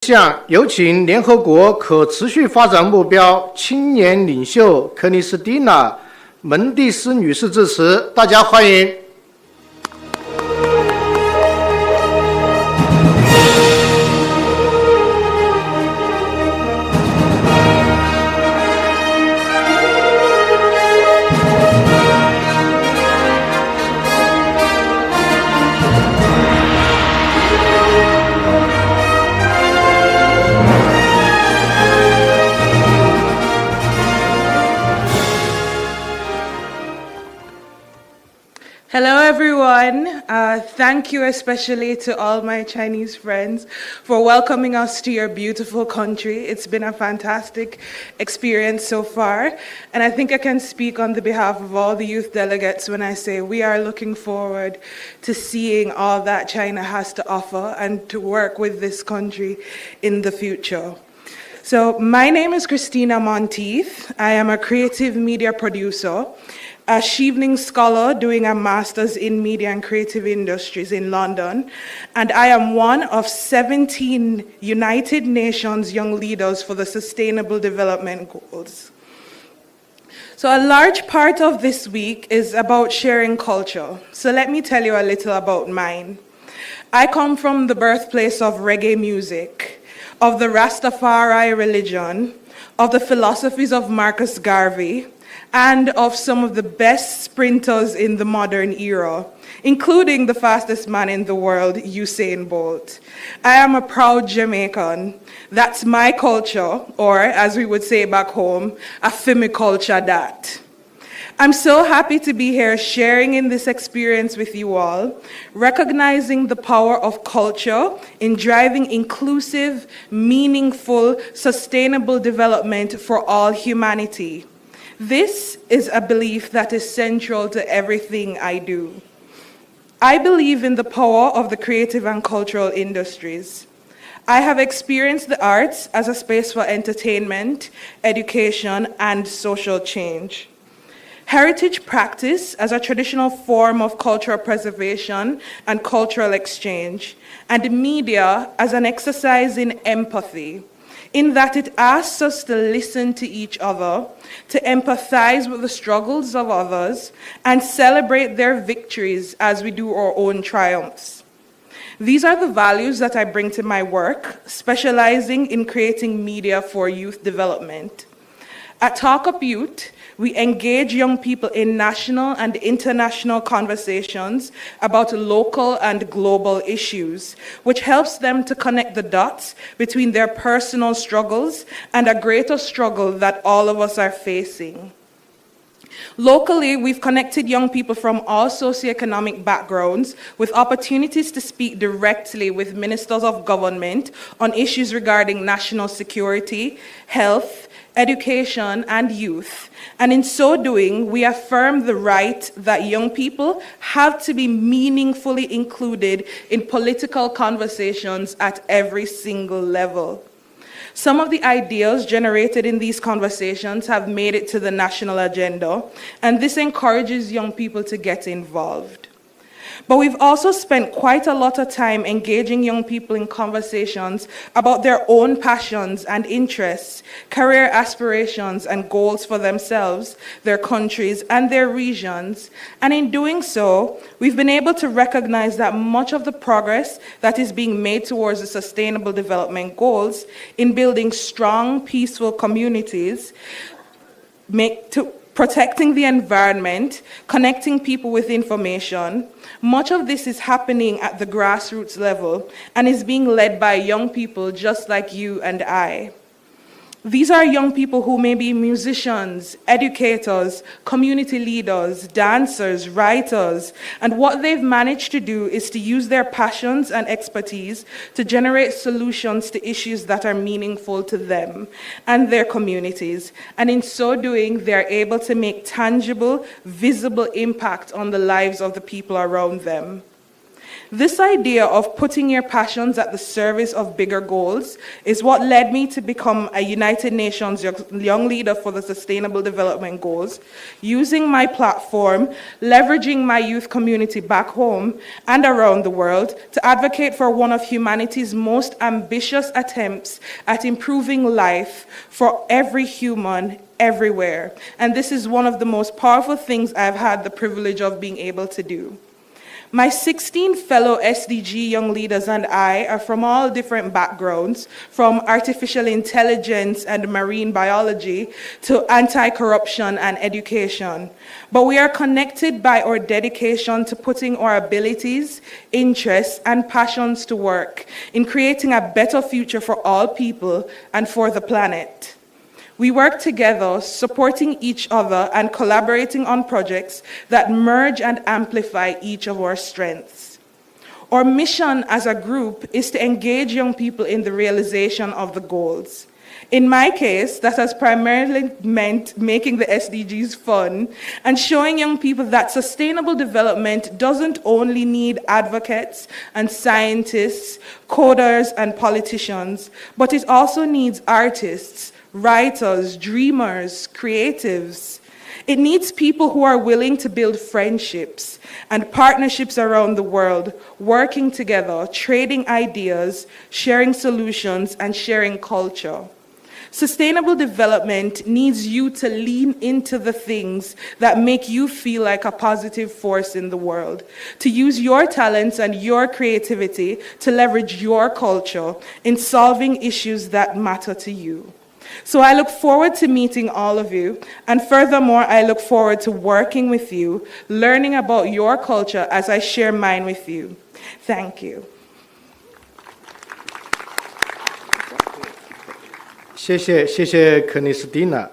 下有请联合国可持续发展目标青年领袖克里斯蒂娜·门蒂斯女士致辞，大家欢迎。Hello everyone, thank you especially to all my Chinese friends for welcoming us to your beautiful country. It's been a fantastic experience so far, and I think I can speak on the behalf of all the youth delegates when I say we are looking forward to seeing all that China has to offer and to work with this country in the future. So my name is Kristeena Monteith. I am a creative media producer, a Chevening scholar doing a master's in media and creative industries in London, and I am one of 17 United Nations Young Leaders for the Sustainable Development Goals. So a large part of this week is about sharing culture. So let me tell you a little about mine. I come from the birthplace of reggae music, of the Rastafari religion, of the philosophies of Marcus Garvey, and of some of the best sprinters in the modern era, including the fastest man in the world, Usain Bolt. I am a proud Jamaican. That's my culture, or as we would say back home, a Fimi culture that. I'm so happy to be here sharing in this experience with you all, recognizing the power of culture in driving inclusive, meaningful, sustainable development for all humanity. This is a belief that is central to everything I do. I believe in the power of the creative and cultural industries. I have experienced the arts as a space for entertainment, education, and social change. Heritage practice as a traditional form of cultural preservation and cultural exchange, and media as an exercise in empathy, in that it asks us to listen to each other, to empathize with the struggles of others, and celebrate their victories as we do our own triumphs. These are the values that I bring to my work, specializing in creating media for youth development. At Talk Up Youth, we engage young people in national and international conversations about local and global issues, which helps them to connect the dots between their personal struggles and a greater struggle that all of us are facing. Locally, we've connected young people from all socioeconomic backgrounds with opportunities to speak directly with ministers of government on issues regarding national security, health, education, and youth. And in so doing, we affirm the right that young people have to be meaningfully included in political conversations at every single level. Some of the ideas generated in these conversations have made it to the national agenda, and this encourages young people to get involved. But we've also spent quite a lot of time engaging young people in conversations about their own passions and interests, career aspirations and goals for themselves, their countries, and their regions. And in doing so, we've been able to recognize that much of the progress that is being made towards the Sustainable Development Goals in building strong, peaceful communities, protecting the environment, connecting people with information, much of this is happening at the grassroots level and is being led by young people just like you and I. These are young people who may be musicians, educators, community leaders, dancers, writers, and what they've managed to do is to use their passions and expertise to generate solutions to issues that are meaningful to them and their communities. And in so doing, they're able to make tangible, visible impact on the lives of the people around them. This idea of putting your passions at the service of bigger goals is what led me to become a United Nations Young Leader for the Sustainable Development Goals, using my platform, leveraging my youth community back home and around the world to advocate for one of humanity's most ambitious attempts at improving life for every human everywhere. And this is one of the most powerful things I've had the privilege of being able to do. My 16 fellow SDG young leaders and I are from all different backgrounds, from artificial intelligence and marine biology to anti-corruption and education. But we are connected by our dedication to putting our abilities, interests, and passions to work in creating a better future for all people and for the planet. We work together, supporting each other and collaborating on projects that merge and amplify each of our strengths. Our mission as a group is to engage young people in the realization of the goals. In my case, that has primarily meant making the SDGs fun and showing young people that sustainable development doesn't only need advocates and scientists, coders, and politicians, but it also needs artists, writers, dreamers, creatives. It needs people who are willing to build friendships and partnerships around the world, working together, trading ideas, sharing solutions, and sharing culture. Sustainable development needs you to lean into the things that make you feel like a positive force in the world, to use your talents and your creativity to leverage your culture in solving issues that matter to you. So I look forward to meeting all of you, and furthermore, I look forward to working with you, learning about your culture as I share mine with you. Thank you. 谢谢克里斯蒂娜。